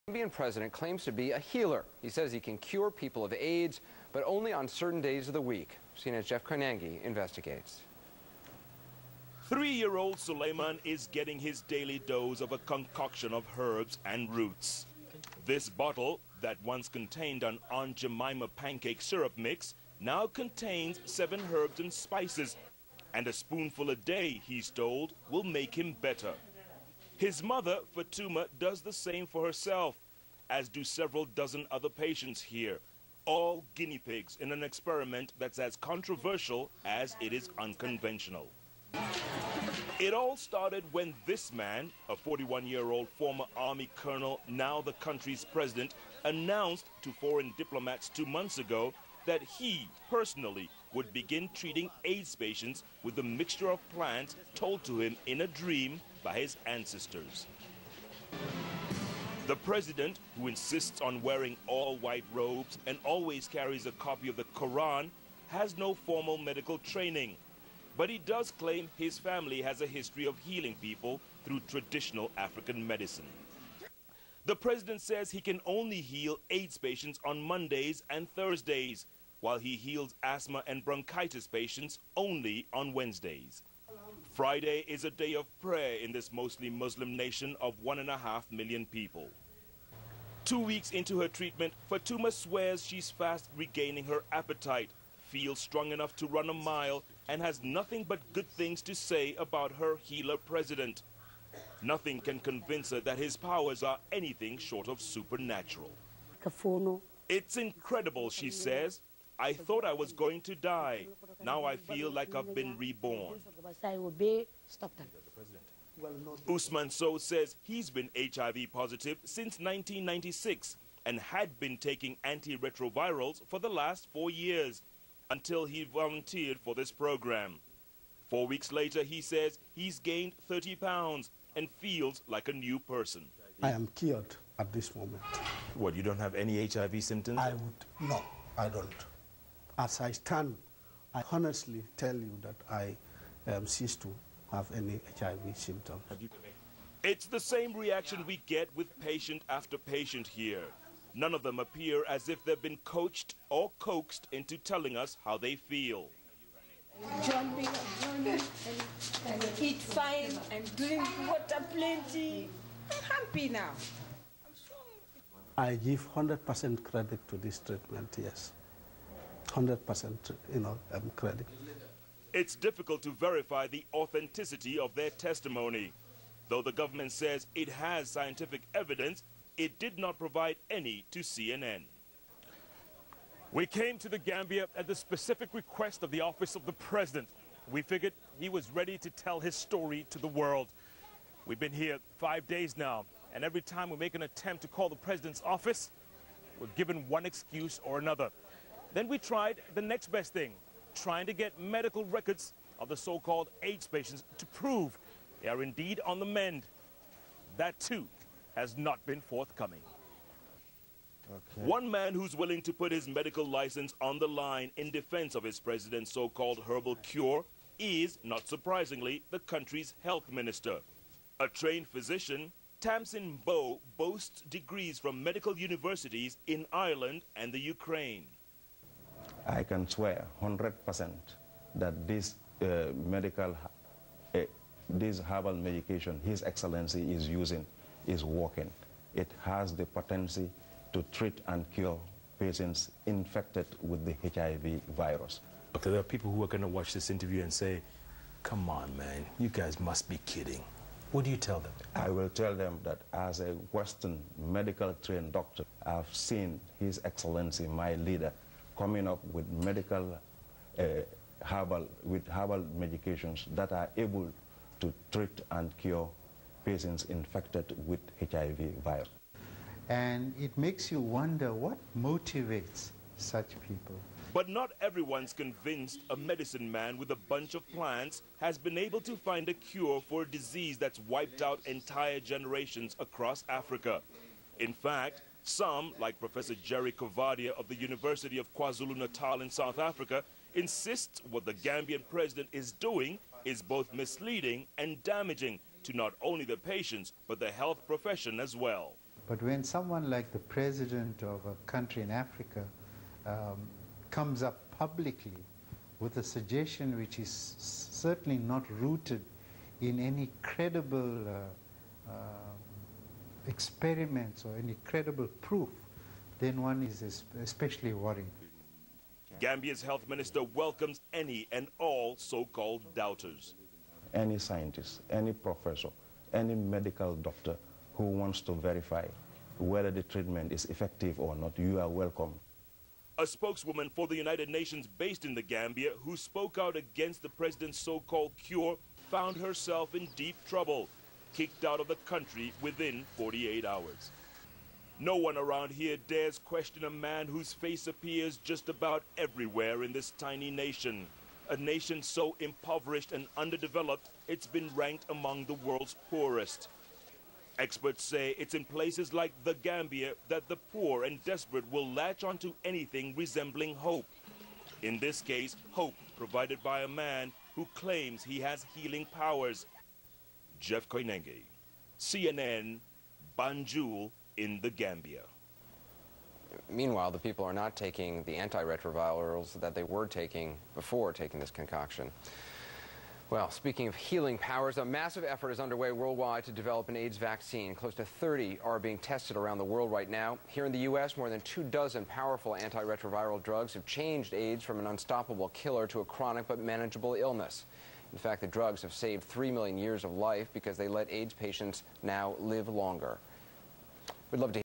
The Gambian president claims to be a healer. He says he can cure people of AIDS, but only on certain days of the week. CNN's Jeff Karnangi investigates. 3-year-old Suleiman is getting his daily dose of a concoction of herbs and roots. This bottle, that once contained an Aunt Jemima pancake syrup mix, now contains 7 herbs and spices, and a spoonful a day, he's told, will make him better. His mother, Fatuma, does the same for herself, as do several dozen other patients here, all guinea pigs in an experiment that's as controversial as it is unconventional. It all started when this man, a 41-year-old former army colonel, now the country's president, announced to foreign diplomats 2 months ago that he personally would begin treating AIDS patients with a mixture of plants told to him in a dream by his ancestors. The president, who insists on wearing all white robes and always carries a copy of the Quran, has no formal medical training. But he does claim his family has a history of healing people through traditional African medicine. The president says he can only heal AIDS patients on Mondays and Thursdays, while he heals asthma and bronchitis patients only on Wednesdays. Friday is a day of prayer in this mostly Muslim nation of 1.5 million people. 2 weeks into her treatment, Fatuma swears she's fast regaining her appetite, feels strong enough to run a mile, and has nothing but good things to say about her healer president. Nothing can convince her that his powers are anything short of supernatural. It's incredible, she says. I thought I was going to die. Now I feel like I've been reborn. Usman Sow says he's been HIV positive since 1996 and had been taking antiretrovirals for the last 4 years, until he volunteered for this program. 4 weeks later, he says he's gained 30 pounds and feels like a new person. I am cured at this moment. What, you don't have any HIV symptoms? No, I don't. As I stand, I honestly tell you that I cease to have any HIV symptoms. It's the same reaction we get with patient after patient here. None of them appear as if they've been coached or coaxed into telling us how they feel. Jumping and eat fine and drink water plenty. I'm happy now. I give 100% credit to this treatment, yes. 100%, credit. It's difficult to verify the authenticity of their testimony. Though the government says it has scientific evidence, it did not provide any to CNN. We came to the Gambia at the specific request of the office of the president. We figured he was ready to tell his story to the world. We've been here 5 days now, and every time we make an attempt to call the president's office, we're given one excuse or another. Then we tried the next best thing, trying to get medical records of the so-called AIDS patients to prove they are indeed on the mend. That too has not been forthcoming. Okay. One man who's willing to put his medical license on the line in defense of his president's so-called herbal cure is, not surprisingly, the country's health minister. A trained physician, Tamsin Bowe boasts degrees from medical universities in Ireland and the Ukraine. I can swear 100% that this this herbal medication His Excellency is using is working. It has the potency to treat and cure patients infected with the HIV virus. Okay, there are people who are going to watch this interview and say, come on, man, you guys must be kidding. What do you tell them? I will tell them that as a Western medical trained doctor, I've seen His Excellency, my leader, coming up with medical herbal medications that are able to treat and cure patients infected with HIV virus. And it makes you wonder what motivates such people. But not everyone's convinced a medicine man with a bunch of plants has been able to find a cure for a disease that's wiped out entire generations across Africa. In fact, some, like Professor Jerry Kovadia of the University of KwaZulu-Natal in South Africa, insist what the Gambian president is doing is both misleading and damaging to not only the patients, but the health profession as well. But when someone like the president of a country in Africa comes up publicly with a suggestion which is certainly not rooted in any credible experiments or any credible proof, then one is especially worried. Gambia's health minister welcomes any and all so-called doubters. Any scientist, any professor, any medical doctor who wants to verify whether the treatment is effective or not, you are welcome. A spokeswoman for the United Nations based in the Gambia who spoke out against the president's so-called cure found herself in deep trouble, kicked out of the country within 48 hours. No one around here dares question a man whose face appears just about everywhere in this tiny nation. A nation so impoverished and underdeveloped, it's been ranked among the world's poorest. Experts say it's in places like the Gambia that the poor and desperate will latch onto anything resembling hope. In this case, hope provided by a man who claims he has healing powers. Jeff Koinange, CNN, Banjul in the Gambia. Meanwhile, the people are not taking the antiretrovirals that they were taking before taking this concoction. Well, speaking of healing powers, a massive effort is underway worldwide to develop an AIDS vaccine. Close to 30 are being tested around the world right now. Here in the U.S., more than 24 powerful antiretroviral drugs have changed AIDS from an unstoppable killer to a chronic but manageable illness. In fact, the drugs have saved 3 million years of life because they let AIDS patients now live longer. We'd love to